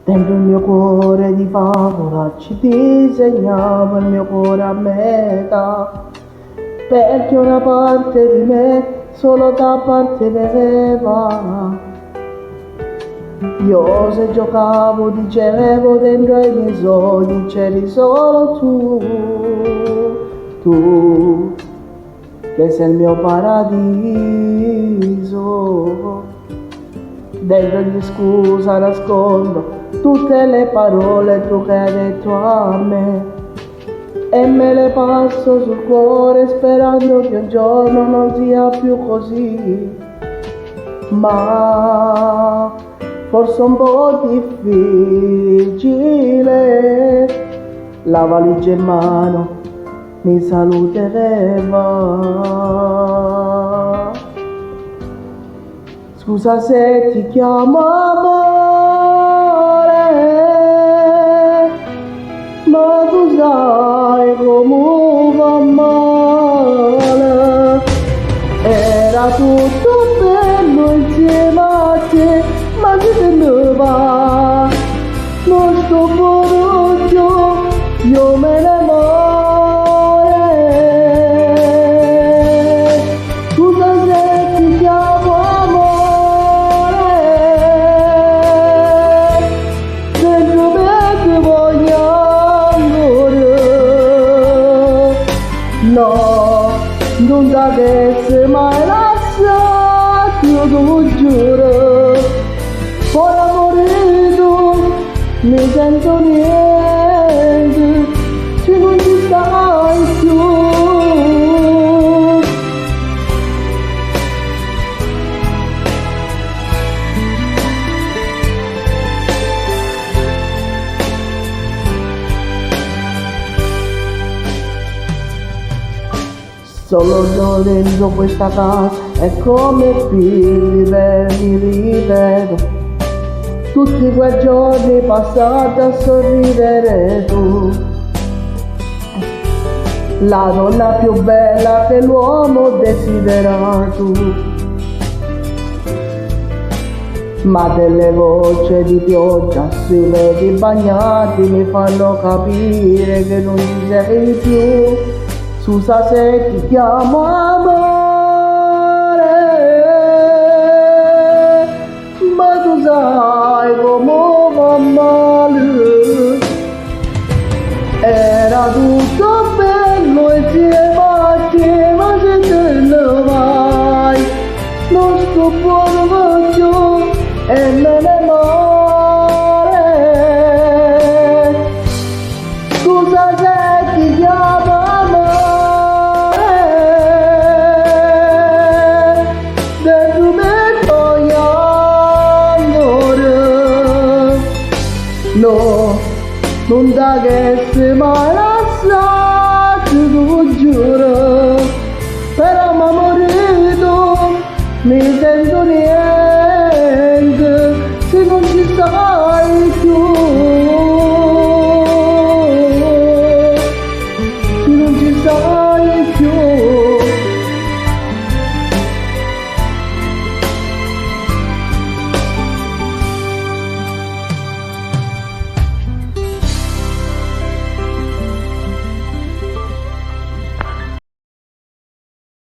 Dentro il mio cuore di favola ci disegnavo il mio cuore a metà, perché una parte di me solo t'apparteneva. Io se giocavo dicevo dentro ai miei sogni c'eri solo tu che sei il mio paradiso. Dentro ogni scusa nascondo tutte le parole tu che hai detto a me e me le passo sul cuore sperando che un giorno non sia più così, ma forse un po' difficile. La valigia in mano mi salutereva. Scusa se ti chiamo amore, ma tu sai come va male. Era tutto bello insieme a te, ma se te ne va, non sto buono, io me ne muore. Scusa se ti chiamo amore, dentro me ti voglio ancora. No, non t'avessi mai lasciato, io te lo giuro. Por amore tu mi sento niente se non ci stai più. Solo io dentro questa casa è come figli mi rivedo tutti quei giorni passati a sorridere tu, la donna più bella che l'uomo desiderato, ma delle voci di pioggia sui vedi bagnati mi fanno capire che non ci sei più. Scusa se ti chiamo amore, ma tu sai come va male. Era tutto bello insieme a te, ma se te ne vai, non sto buono più e me ne muore. Scusa se ti chiamo amore, dentro me voglio ancora. No, non t'avessi mai lasciato.